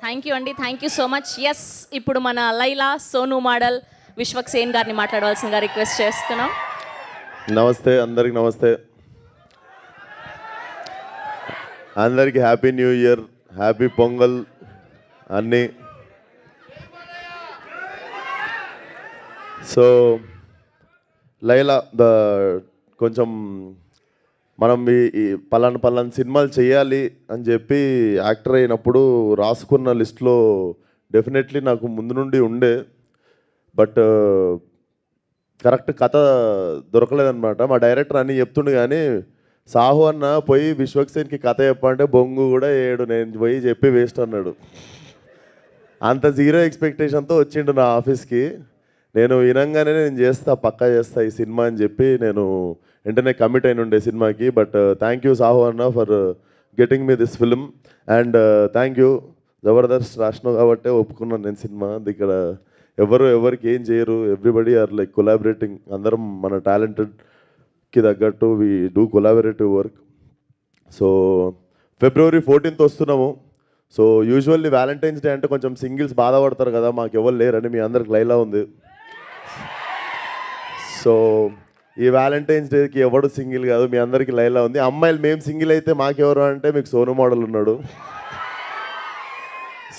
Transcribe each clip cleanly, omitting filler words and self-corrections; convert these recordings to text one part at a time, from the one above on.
Thank you అండి, thank you so much. Yes, ఇప్పుడు మన లైలా సోను మోడల్ విశ్వక్ సేన్ గారిని మాట్లాడవలసిందిగా రిక్వెస్ట్ చేస్తున్నాం. నమస్తే, అందరికి నమస్తే. అందరికి happy new year, happy Pongal అన్నీ. సో లైలా కొంచెం మనం ఈ పలానా సినిమాలు చేయాలి అని చెప్పి యాక్టర్ అయినప్పుడు రాసుకున్న లిస్ట్లో డెఫినెట్లీ నాకు ముందు నుండి ఉండే, బట్ కరెక్ట్ కథ దొరకలేదన్నమాట. మా డైరెక్టర్ అన్నీ చెప్తుండే కానీ సాహు అన్న పోయి విశ్వక్ సేన్కి కథ చెప్పంటే బొంగు కూడా ఏడు, నేను పోయి చెప్పి వేస్ట్ అన్నాడు. అంత జీరో ఎక్స్పెక్టేషన్తో వచ్చిండు నా ఆఫీస్కి. నేను వినంగానే నేను చేస్తా, పక్కా చేస్తా ఈ సినిమా అని చెప్పి నేను వెంటనే కమిట్ అయిన ఉండే సినిమాకి. బట్ థ్యాంక్ యూ సాహు అన్న for getting me this film, and thank you Jabardasth రాసినావు కాబట్టే ఒప్పుకున్నాను నేను సినిమా. ఇక్కడ ఎవరికి ఏం చేయరు, ఎవ్రీబడి ఆర్ లైక్ కొలాబరేటింగ్. అందరం మన టాలెంటెడ్కి తగ్గట్టు we do collaborative work. So February 14th వస్తున్నాము. సో యూజువల్లీ వ్యాలంటైన్స్ డే అంటే కొంచెం సింగిల్స్ బాధపడతారు కదా, మాకు ఎవరు లేరని. మీ అందరికి లైలా ఉంది. సో ఈ వ్యాలంటైన్స్ డేకి ఎవడు సింగిల్ కాదు, మీ అందరికీ లైలా ఉంది. అమ్మాయిలు మేము సింగిల్ అయితే మాకెవరు అంటే మీకు సోను మోడల్ ఉన్నాడు.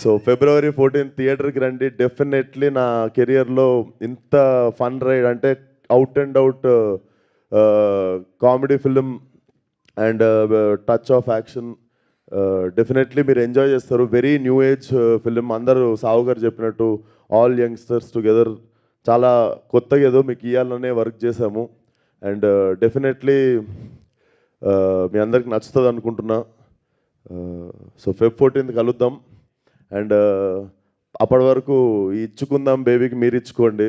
సో February 14th థియేటర్కి రండి. డెఫినెట్లీ నా కెరియర్లో ఇంత ఫన్ రైడ్ అంటే out and out comedy film and touch of action definitely మీరు ఎంజాయ్ చేస్తారు. Very new age film. అందరూ సావు గారు చెప్పినట్టు ఆల్ యంగ్స్టర్స్ టుగెదర్ చాలా కొత్తగా ఏదో మీకు ఇవ్వాలనే వర్క్ చేశాము. అండ్ డెఫినెట్లీ మీ అందరికి నచ్చుతుంది అనుకుంటున్నా. సో Feb 14th కలుద్దాం. అండ్ అప్పటి వరకు ఇచ్చుకుందాం బేబీకి మీరు ఇచ్చుకోండి.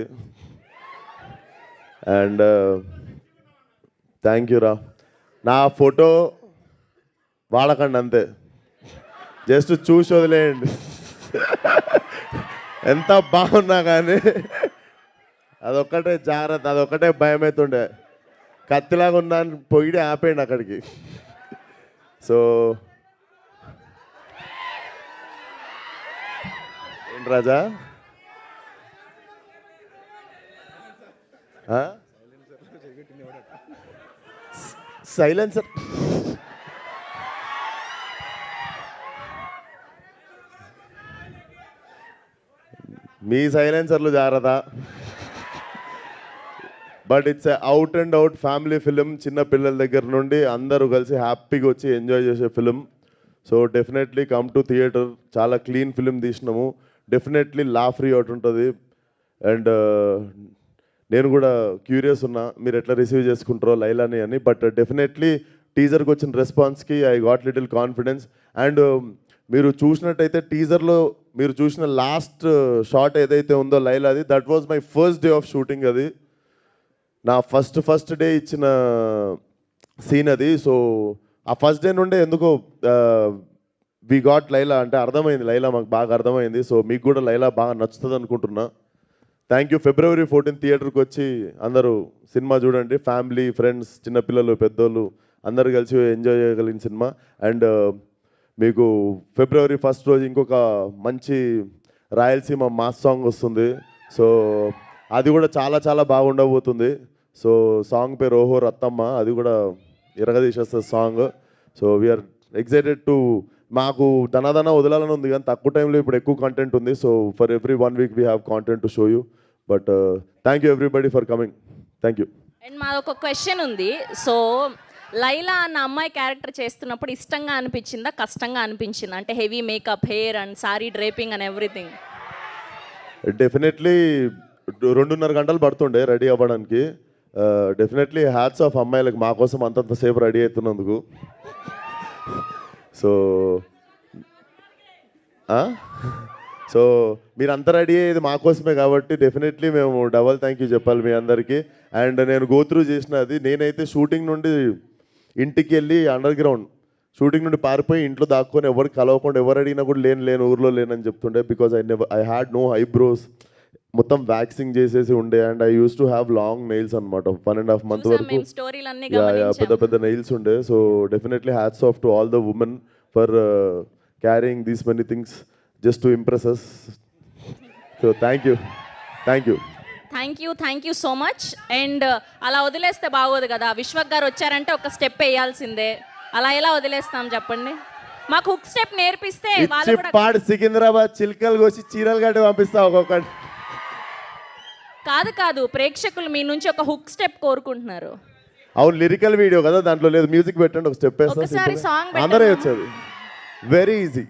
అండ్ థ్యాంక్ యూ రా. నా ఫోటో వాడకండి అంతే, జస్ట్ చూసి వదిలేయండి. ఎంత బాగున్నా కానీ అదొక్కటే జాగ్రత్త, అదొక్కటే భయం అవుతుండే. కత్తిలాగా ఉన్నాను పొయ్యి ఆపేయండి అక్కడికి. సో ఏంటి రాజా, సైలెన్సర్ మీ సైలెన్సర్లు జాగ్రత్త. But it's out and out family film. చిన్న పిల్లల దగ్గర నుండి అందరూ కలిసి హ్యాపీగా వచ్చి ఎంజాయ్ చేసే film. So definitely come to theatre. చాలా క్లీన్ ఫిలిం తీసినాము. డెఫినెట్లీ లాఫ్ ఫ్రీ అవుట్ ఉంటుంది. అండ్ నేను కూడా క్యూరియస్ ఉన్నా మీరు ఎట్లా రిసీవ్ చేసుకుంటారో లైలాని అని. బట్ డెఫినెట్లీ టీజర్కి వచ్చిన రెస్పాన్స్కి I got little confidence. And మీరు చూసినట్టయితే టీజర్లో మీరు చూసిన లాస్ట్ షాట్ ఏదైతే ఉందో లైలాది, that was my first day of shooting. అది నా ఫస్ట్ డే ఇచ్చిన సీన్ అది. సో ఆ ఫస్ట్ డే నుండే ఎందుకో వి గాట్ లైలా అంటే అర్థమైంది, లైలా మాకు బాగా అర్థమైంది. సో మీకు కూడా లైలా బాగా నచ్చుతుంది అనుకుంటున్నా. Thank you. February 14th థియేటర్కి వచ్చి అందరూ సినిమా చూడండి. ఫ్యామిలీ, ఫ్రెండ్స్, చిన్నపిల్లలు, పెద్దోళ్ళు అందరు కలిసి ఎంజాయ్ చేయగలిగిన సినిమా. అండ్ మీకు February 1st రోజు ఇంకొక మంచి రాయలసీమ మాస్ సాంగ్ వస్తుంది. సో అది కూడా చాలా చాలా బాగుండబోతుంది. సో సాంగ్ పేరు ఓహో రత్తమ్మ. అది కూడా ఇరగదీసేస్తుంది song. So we are excited too. మాకు ధనాధన వదలాలని ఉంది కానీ తక్కువ టైంలో ఇప్పుడు ఎక్కువ కంటెంట్ ఉంది. So for every 1 week we have content to show you. But thank you everybody for coming. Thank you. And మాదొక క్వశ్చన్ ఉంది. సో లైలా అన్న అమ్మాయి క్యారెక్టర్ చేస్తున్నప్పుడు ఇష్టంగా అనిపించిందా, కష్టంగా అనిపించిందా? అంటే heavy makeup, hair and sari draping and everything. Definitely 2.5 గంటలు పడుతుండే రెడీ అవ్వడానికి. డెఫినెట్లీ హ్యాట్స్ ఆఫ్ అమ్మాయిలకు మా కోసం అంతంతసేపు రెడీ అవుతున్నందుకు. సో మీరంతా రెడీ అయ్యేది మా కోసమే కాబట్టి డెఫినెట్లీ మేము డబల్ థ్యాంక్ యూ చెప్పాలి మీ అందరికీ. అండ్ నేను గో త్రూ చేసినది, నేనైతే షూటింగ్ నుండి ఇంటికి వెళ్ళి అండర్ గ్రౌండ్ షూటింగ్ నుండి పారిపోయి ఇంట్లో దాక్కొని ఎవరికి కలవకుండా, ఎవరు అడిగినా కూడా లేను ఊర్లో లేనని చెప్తుండే. Because I had no eyebrows, మొత్తం వ్యాక్సింగ్ చేసేసి ఉండే. And I use to have long nails అనమాట. 1.5 months వరకు పెద్ద నెయిల్స్ ఉండే. So definitely hats off to all the women for carrying these many things. Just to impress us. So thank you. Thank you so much. And అలా వదిలేస్తే బాగోదు కదా, విశ్వక్ గారు వచ్చారంటే ఒక స్టెప్ వేయాల్సిందే, అలా ఎలా వదిలేస్తాం చెప్పండి. మాకు హుక్ స్టెప్ నేర్పిస్తే వాళ్ళు కూడా పాడు సికింద్రాబాద్ చిల్కలు కోసి చీరలు కట్టి పంపిస్తా ఒక్కొక్కటి. కాదు ప్రేక్షకులు మీ నుంచి ఒక హుక్ స్టెప్ కోరుకుంటున్నారు. అవును, లిరికల్ వీడియో కదా, దాంట్లో లేదు, మ్యూజిక్ పెట్టండి, ఒక స్టెప్ ఒకసారి వేస్తా, సాంగ్ అందరూ వచ్చేది. Very easy.